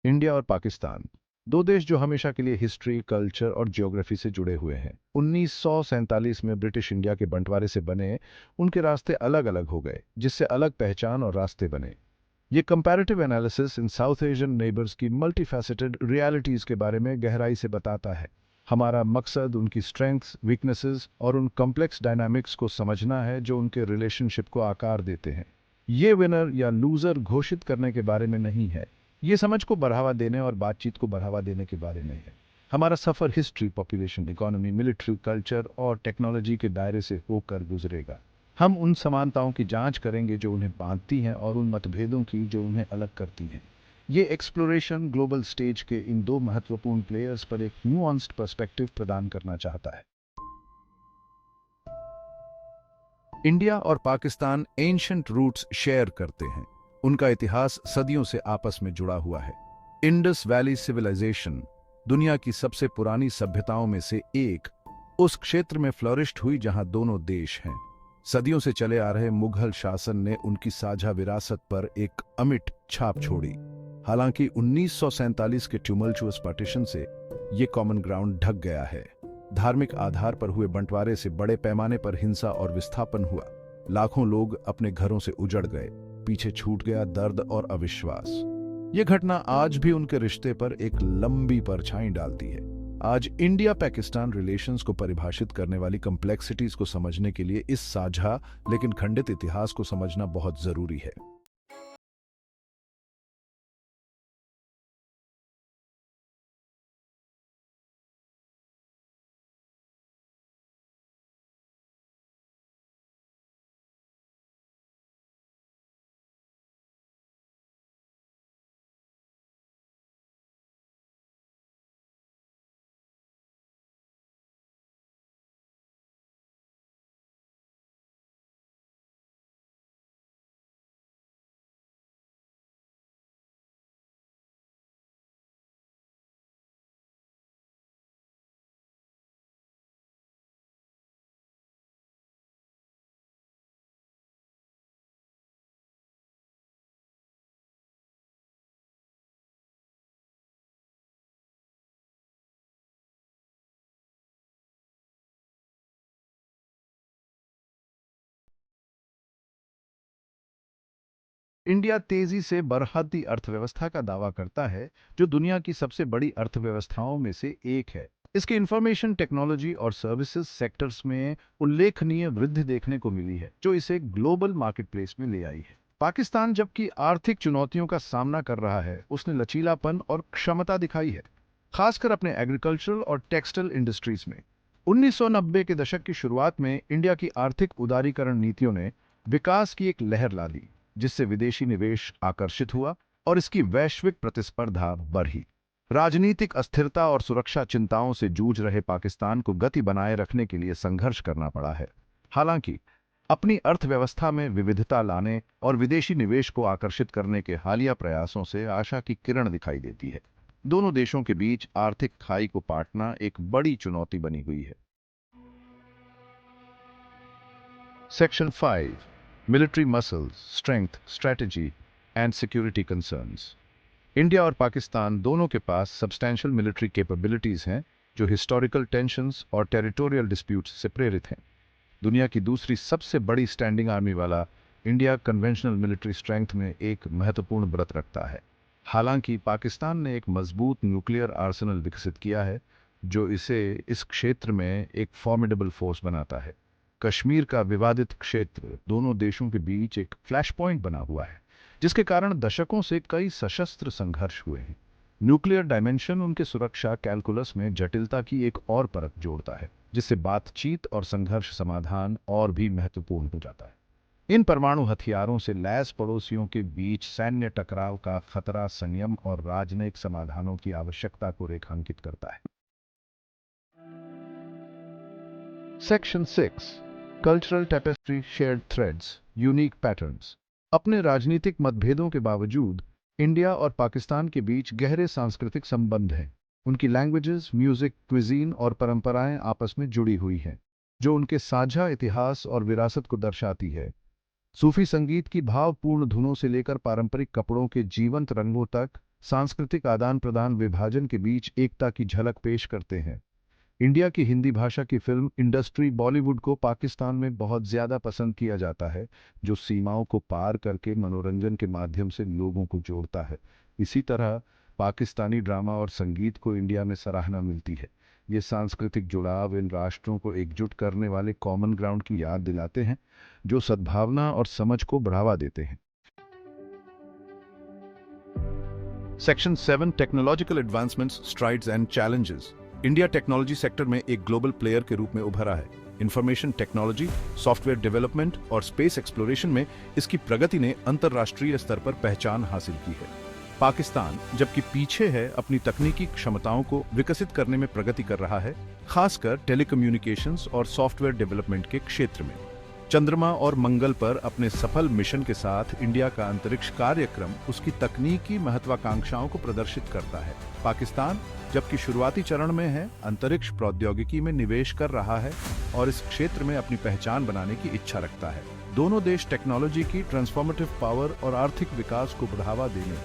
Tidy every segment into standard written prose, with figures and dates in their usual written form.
India और पाकिस्तान दो देश जो हमेशा के लिए हिस्ट्री, कल्चर और ज्योग्राफी से जुड़े हुए हैं। 1947 में ब्रिटिश इंडिया के बंटवारे से बने उनके रास्ते अलग अलग हो गए, जिससे अलग पहचान और रास्ते बने। ये comparative analysis in south Asian neighbours की मल्टीफैसेटेड रियलिटीज के बारे में गहराई से बताता है। हमारा मकसद उनकी स्ट्रेंथ्स, वीकनेसेस और उन कॉम्प्लेक्स डायनामिक्स को समझना है जो उनके रिलेशनशिप को आकार देते हैं। ये विनर या लूजर घोषित करने के बारे में नहीं है, ये समझ को बढ़ावा देने और बातचीत को बढ़ावा देने के बारे में है। हमारा सफर history, population, economy, military, culture और टेक्नोलॉजी के दायरे से होकर गुजरेगा। हम उन समानताओं की जांच करेंगे जो उन्हें बांधती हैं और उन मतभेदों की जो उन्हें अलग करती हैं। ये एक्सप्लोरेशन ग्लोबल स्टेज के इन दो महत्वपूर्ण प्लेयर्स पर एक न्यूअन्स्ड पर्सपेक्टिव प्रदान करना चाहता है। इंडिया और पाकिस्तान एंशंट रूट्स शेयर करते हैं। उनका इतिहास सदियों से आपस में जुड़ा हुआ है। इंडस वैली सिविलाइजेशन, दुनिया की सबसे पुरानी सभ्यताओं में से एक, उस क्षेत्र में फ्लरिश्ड हुई जहां दोनों देश हैं। सदियों से चले आ रहे मुगल शासन ने उनकी साझा विरासत पर एक अमिट छाप छोड़ी। हालांकि 1947 के ट्यूमल्चुअस पार्टीशन से ये कॉमन ग्राउंड ढक गया है। धार्मिक आधार पर हुए बंटवारे से बड़े पैमाने पर हिंसा और विस्थापन हुआ। लाखों लोग अपने घरों से उजड़ गए, पीछे छूट गया दर्द और अविश्वास। यह घटना आज भी उनके रिश्ते पर एक लंबी परछाई डालती है। आज इंडिया पाकिस्तान रिलेशंस को परिभाषित करने वाली कॉम्प्लेक्सिटीज को समझने के लिए इस साझा लेकिन खंडित इतिहास को समझना बहुत जरूरी है। इंडिया तेजी से बढ़ती अर्थव्यवस्था का दावा करता है, जो दुनिया की सबसे बड़ी अर्थव्यवस्थाओं में से एक है। इसके इंफॉर्मेशन टेक्नोलॉजी और सर्विसेज सेक्टर्स में उल्लेखनीय वृद्धि देखने को मिली है, जो इसे ग्लोबल मार्केटप्लेस में ले आई है। पाकिस्तान जबकि आर्थिक चुनौतियों का सामना कर रहा है, उसने लचीलापन और क्षमता दिखाई है, खासकर अपने एग्रीकल्चरल और टेक्सटाइल इंडस्ट्रीज में। 1990 के दशक की शुरुआत में इंडिया की आर्थिक उदारीकरण नीतियों ने विकास की एक लहर ला दी, जिससे विदेशी निवेश आकर्षित हुआ और इसकी वैश्विक प्रतिस्पर्धा बढ़ी। राजनीतिक अस्थिरता और सुरक्षा चिंताओं से जूझ रहे पाकिस्तान को गति बनाए रखने के लिए संघर्ष करना पड़ा है। हालांकि अपनी अर्थव्यवस्था में विविधता लाने और विदेशी निवेश को आकर्षित करने के हालिया प्रयासों से आशा की किरण दिखाई देती है। दोनों देशों के बीच आर्थिक खाई को पाटना एक बड़ी चुनौती बनी हुई है। Section 5, military muscles, strength, strategy and security concerns. India और पाकिस्तान दोनों के पास सब्सटैंशियल मिलिट्री कैपेबिलिटीज हैं, जो हिस्टोरिकल टेंशन्स और टेरिटोरियल डिस्प्यूट्स से प्रेरित हैं। दुनिया की दूसरी सबसे बड़ी स्टैंडिंग आर्मी वाला इंडिया कन्वेंशनल मिलिट्री स्ट्रेंथ में एक महत्वपूर्ण व्रत रखता है। हालांकि पाकिस्तान ने एक मजबूत न्यूक्लियर आर्सेनल विकसित किया है, जो इसे इस क्षेत्र में एक फॉर्मिडेबल फोर्स बनाता है। कश्मीर का विवादित क्षेत्र दोनों देशों के बीच एक फ्लैश पॉइंट बना हुआ है, जिसके कारण दशकों से कई सशस्त्र संघर्ष हुए हैं। न्यूक्लियर डायमेंशन उनके सुरक्षा कैलकुलस में जटिलता की एक और परत जोड़ता है, जिससे बातचीत और संघर्ष समाधान और भी महत्वपूर्ण हो जाता है। इन परमाणु हथियारों से लैस पड़ोसियों के बीच सैन्य टकराव का खतरा संयम और राजनयिक समाधानों की आवश्यकता को रेखांकित करता है। Section 6, cultural tapestry, shared threads, unique patterns. अपने राजनीतिक मतभेदों के बावजूद इंडिया और पाकिस्तान के बीच गहरे सांस्कृतिक संबंध हैं। उनकी लैंग्वेजेस, म्यूजिक, क्विजीन और परंपराएं आपस में जुड़ी हुई हैं, जो उनके साझा इतिहास और विरासत को दर्शाती है। सूफी संगीत की भावपूर्ण धुनों से लेकर पारंपरिक कपड़ों के जीवंत रंगों तक, सांस्कृतिक आदान प्रदान विभाजन के बीच एकता की झलक पेश करते हैं। इंडिया की हिंदी भाषा की फिल्म इंडस्ट्री बॉलीवुड को पाकिस्तान में बहुत ज्यादा पसंद किया जाता है, जो सीमाओं को पार करके मनोरंजन के माध्यम से लोगों को जोड़ता है। इसी तरह पाकिस्तानी ड्रामा और संगीत को इंडिया में सराहना मिलती है। ये सांस्कृतिक जुड़ाव इन राष्ट्रों को एकजुट करने वाले कॉमन ग्राउंड की याद दिलाते हैं, जो सद्भावना और समझ को बढ़ावा देते हैं। Section 7 technological advancements, strides and challenges. India technology sector में एक ग्लोबल प्लेयर के रूप में उभरा है। इंफॉर्मेशन टेक्नोलॉजी, सॉफ्टवेयर डेवलपमेंट और स्पेस एक्सप्लोरेशन में इसकी प्रगति ने अंतर्राष्ट्रीय स्तर पर पहचान हासिल की है। पाकिस्तान जबकि पीछे है, अपनी तकनीकी क्षमताओं को विकसित करने में प्रगति कर रहा है, खासकर टेलीकम्युनिकेशंस और सॉफ्टवेयर डेवलपमेंट के क्षेत्र में। चंद्रमा और मंगल पर अपने सफल मिशन के साथ इंडिया का अंतरिक्ष कार्यक्रम उसकी तकनीकी महत्वाकांक्षाओं को प्रदर्शित करता है। पाकिस्तान जबकि शुरुआती चरण में है, अंतरिक्ष प्रौद्योगिकी में निवेश कर रहा है और इस क्षेत्र में अपनी पहचान बनाने की इच्छा रखता है। दोनों देश टेक्नोलॉजी की ट्रांसफॉर्मेटिव पावर और आर्थिक विकास को बढ़ावा देने,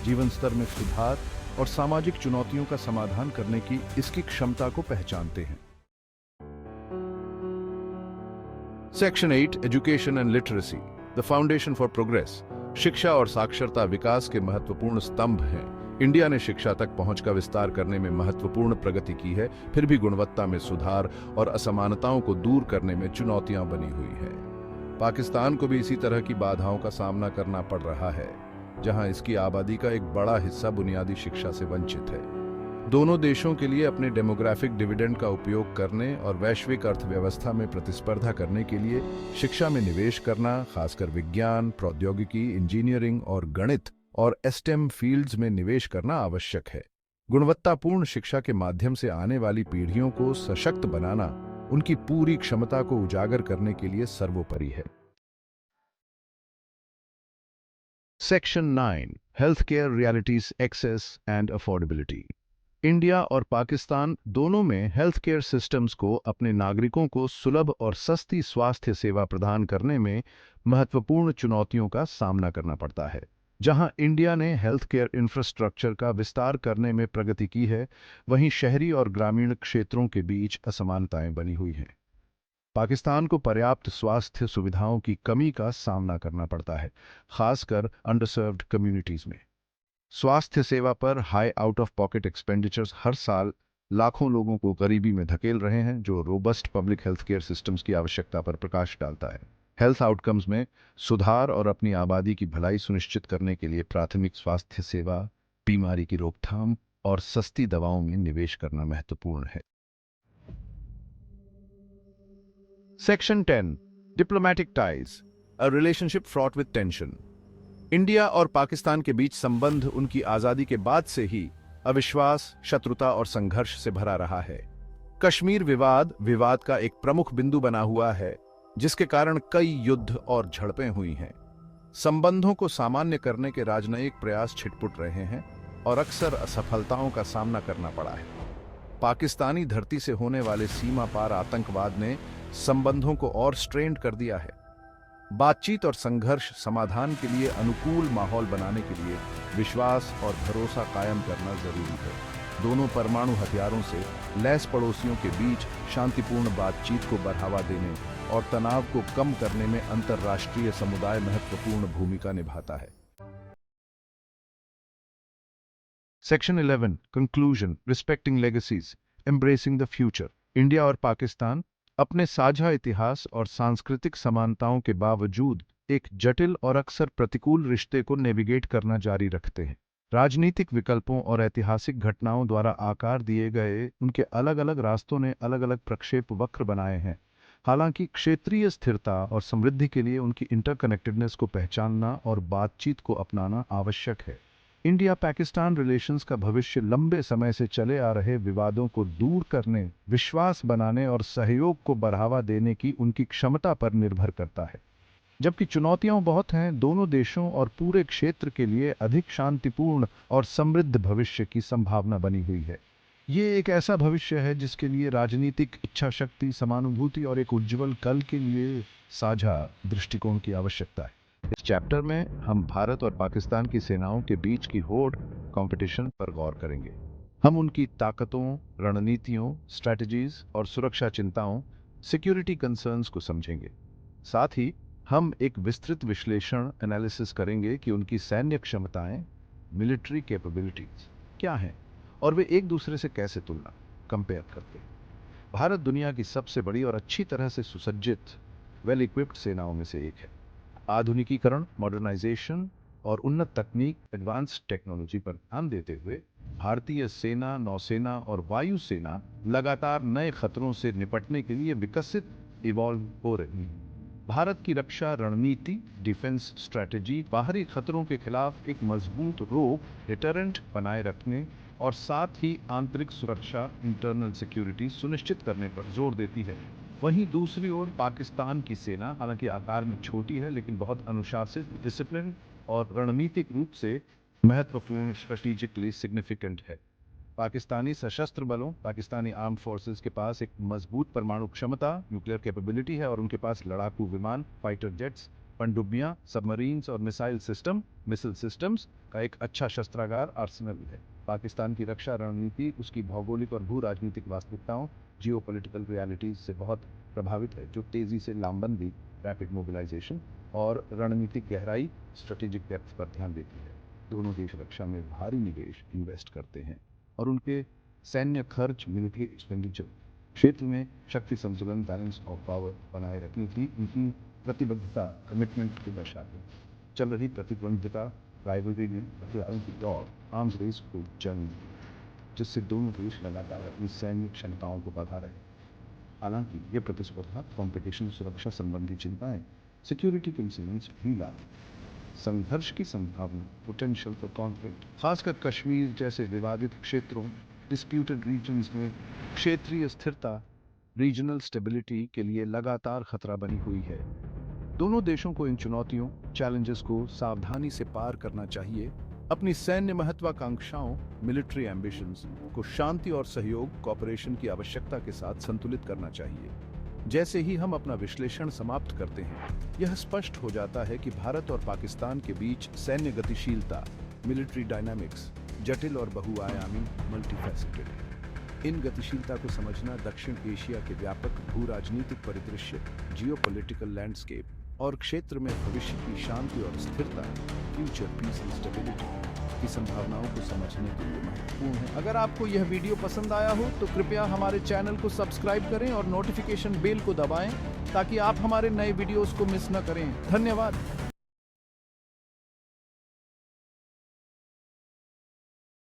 जीवन स्तर में सुधार और सामाजिक चुनौतियों का समाधान करने की इसकी क्षमता को पहचानते हैं। Section 8 education and literacy, the foundation for progress. शिक्षा और साक्षरता विकास के महत्वपूर्ण स्तंभ हैं। इंडिया ने शिक्षा तक पहुंच का विस्तार करने में महत्वपूर्ण प्रगति की है, फिर भी गुणवत्ता में सुधार और असमानताओं को दूर करने में चुनौतियां बनी हुई हैं। पाकिस्तान को भी इसी तरह की बाधाओं का सामना करना पड़ रहा है, जहां इसकी आबादी का एक बड़ा हिस्सा बुनियादी शिक्षा से वंचित है। दोनों देशों के लिए अपने डेमोग्राफिक डिविडेंड का उपयोग करने और वैश्विक अर्थव्यवस्था में प्रतिस्पर्धा करने के लिए शिक्षा में निवेश करना, खासकर विज्ञान, प्रौद्योगिकी, इंजीनियरिंग और गणित और एस्टेम फील्ड्स में निवेश करना आवश्यक है। गुणवत्तापूर्ण शिक्षा के माध्यम से आने वाली पीढ़ियों को सशक्त बनाना उनकी पूरी क्षमता को उजागर करने के लिए सर्वोपरि है। Section 9 health care realities, access and affordability. India और पाकिस्तान दोनों में हेल्थ केयर सिस्टम्स को अपने नागरिकों को सुलभ और सस्ती स्वास्थ्य सेवा प्रदान करने में महत्वपूर्ण चुनौतियों का सामना करना पड़ता है। जहां इंडिया ने हेल्थ केयर इंफ्रास्ट्रक्चर का विस्तार करने में प्रगति की है, वहीं शहरी और ग्रामीण क्षेत्रों के बीच असमानताएं बनी हुई हैं। पाकिस्तान को पर्याप्त स्वास्थ्य सुविधाओं की कमी का सामना करना पड़ता है, खासकर अंडरसर्व्ड कम्युनिटीज में। स्वास्थ्य सेवा पर high out of pocket expenditures हर साल लाखों लोगों को गरीबी में धकेल रहे हैं, जो robust public health care systems की आवश्यकता पर प्रकाश डालता है। हेल्थ आउटकम्स में सुधार और अपनी आबादी की भलाई सुनिश्चित करने के लिए प्राथमिक स्वास्थ्य सेवा, बीमारी की रोकथाम और सस्ती दवाओं में निवेश करना महत्वपूर्ण है। Section 10 diplomatic ties, a relationship fraught with tension. India और पाकिस्तान के बीच संबंध उनकी आजादी के बाद से ही अविश्वास, शत्रुता और संघर्ष से भरा रहा है। कश्मीर विवाद का एक प्रमुख बिंदु बना हुआ है, जिसके कारण कई युद्ध और झड़पें हुई हैं। संबंधों को सामान्य करने के राजनयिक प्रयास छिटपुट रहे हैं और अक्सर असफलताओं का सामना करना पड़ा है। पाकिस्तानी धरती से होने वाले सीमा पार आतंकवाद ने संबंधों को और स्ट्रेन्ड कर दिया है। बातचीत और संघर्ष समाधान के लिए अनुकूल माहौल बनाने के लिए विश्वास और भरोसा कायम करना जरूरी है। दोनों परमाणु हथियारों से लैस पड़ोसियों के बीच शांतिपूर्ण बातचीत को बढ़ावा देने और तनाव को कम करने में अंतर्राष्ट्रीय समुदाय महत्वपूर्ण भूमिका निभाता है। Section 11 conclusion, respecting legacies, embracing the future. India और पाकिस्तान अपने साझा इतिहास और सांस्कृतिक समानताओं के बावजूद एक जटिल और अक्सर प्रतिकूल रिश्ते को नेविगेट करना जारी रखते हैं। राजनीतिक विकल्पों और ऐतिहासिक घटनाओं द्वारा आकार दिए गए उनके अलग-अलग रास्तों ने अलग-अलग प्रक्षेप वक्र बनाए हैं। हालांकि क्षेत्रीय स्थिरता और समृद्धि के लिए उनकी इंटरकनेक्टेडनेस को पहचानना और बातचीत को अपनाना आवश्यक है। इंडिया पाकिस्तान रिलेशंस का भविष्य लंबे समय से चले आ रहे विवादों को दूर करने, विश्वास बनाने और सहयोग को बढ़ावा देने की उनकी क्षमता पर निर्भर करता है। जबकि चुनौतियां बहुत हैं, दोनों देशों और पूरे क्षेत्र के लिए अधिक शांतिपूर्ण और समृद्ध भविष्य की संभावना बनी हुई है। ये एक ऐसा भविष्य है जिसके लिए राजनीतिक इच्छा शक्ति, समानुभूति और एक उज्जवल कल के लिए साझा दृष्टिकोण की आवश्यकता है। इस चैप्टर में हम भारत और पाकिस्तान की सेनाओं के बीच की होड़, कंपटीशन पर गौर करेंगे। हम उनकी ताकतों, रणनीतियों, स्ट्रैटेजीज और सुरक्षा चिंताओं, सिक्योरिटी कंसर्न्स को समझेंगे। साथ ही हम एक विस्तृत विश्लेषण एनालिसिस करेंगे कि उनकी सैन्य क्षमताएं, मिलिट्री कैपेबिलिटीज क्या हैं और वे एक दूसरे से कैसे तुलना कंपेयर करते हैं। भारत दुनिया की सबसे बड़ी और अच्छी तरह से सुसज्जित, वेल इक्विप्ड सेनाओं में से एक है। आधुनिकीकरण, मॉडर्नाइजेशन और उन्नत तकनीक, एडवांस्ड टेक्नोलॉजी पर ध्यान देते हुए भारतीय सेना, नौसेना और वायुसेना लगातार नए खतरों से निपटने के लिए विकसित, इवॉल्व हो रही है। भारत की रक्षा रणनीति, डिफेंस स्ट्रैटेजी, बाहरी खतरों के खिलाफ एक मजबूत रोक, डिटरेंट बनाए रखने और साथ ही आंतरिक सुरक्षा, इंटरनल सिक्योरिटी सुनिश्चित करने पर जोर देती है। वहीं दूसरी ओर पाकिस्तान की सेना हालांकि आकार में छोटी है, लेकिन बहुत अनुशासित, डिसिप्लिन और रणनीतिक रूप से महत्वपूर्ण, स्ट्रेटेजिकली सिग्निफिकेंट है। पाकिस्तानी सशस्त्र बलों, पाकिस्तानी आर्म फोर्सेस के पास एक मजबूत परमाणु क्षमता, न्यूक्लियर कैपेबिलिटी है और उनके पास लड़ाकू विमान, फाइटर जेट्स, पनडुब्बियां, सबमरीन्स और मिसाइल सिस्टम्स का एक अच्छा शस्त्रागार आर्सेनल है। पाकिस्तान की रक्षा रणनीति उसकी भौगोलिक और भू राजनीतिक वास्तविकताओं, जियोपॉलिटिकल रियलिटीज से बहुत प्रभावित है, जो तेजी से लामबंदी, रैपिड मोबिलाइजेशन और रणनीतिक गहराई, स्ट्रेटेजिक डेप्थ पर ध्यान देती है। दोनों देश रक्षा में भारी निवेश इन्वेस्ट करते हैं और उनके सैन्य खर्च, मिलिट्री एक्सपेंडिचर क्षेत्र में शक्ति संतुलन, बैलेंस ऑफ पावर बनाए रखने की उनकी प्रतिबद्धता, कमिटमेंट को दर्शाते हैं। चल रही प्रतिद्वंद्विता, राइवलरी ने हथियारों की दौड़, आर्म्स रेस को जंग, जिससे दोनों देश लगातार अपनी सैन्य क्षमताओं को बढ़ा रहे हैं। हालांकि ये प्रतिस्पर्धा, कॉम्पिटिशन, सुरक्षा संबंधी चिंताएं, सिक्योरिटी कंसर्न्स भी लाती हैं। संघर्ष की संभावना, पोटेंशियल फॉर कॉन्फ्लिक्ट, खासकर कश्मीर जैसे विवादित क्षेत्रों, डिस्प्यूटेड रीजन्स में क्षेत्रीय स्थिरता, रीजनल स्टेबिलिटी के लिए लगातार खतरा बनी हुई है। दोनों देशों को इन चुनौतियों, चैलेंजेस को सावधानी से पार करना चाहिए। अपनी सैन्य महत्वाकांक्षाओं, मिलिट्री एम्बिशंस को शांति और सहयोग, कॉपरेशन की आवश्यकता के साथ संतुलित करना चाहिए। जैसे ही हम अपना विश्लेषण समाप्त करते हैं, यह स्पष्ट हो जाता है कि भारत और पाकिस्तान के बीच सैन्य गतिशीलता, मिलिट्री डायनामिक्स जटिल और बहुआयामी, मल्टीफैसेटेड है। इन गतिशीलता को समझना दक्षिण एशिया के व्यापक भू राजनीतिक परिदृश्य, जियोपॉलिटिकल लैंडस्केप और क्षेत्र में भविष्य की शांति और स्थिरता, फ्यूचर पीस एंड स्टेबिलिटी की संभावनाओं को समझने के लिए महत्वपूर्ण है। अगर आपको यह वीडियो पसंद आया हो तो कृपया हमारे चैनल को सब्सक्राइब करें और नोटिफिकेशन बेल को दबाएं ताकि आप हमारे नए वीडियोस को मिस न करें। धन्यवाद।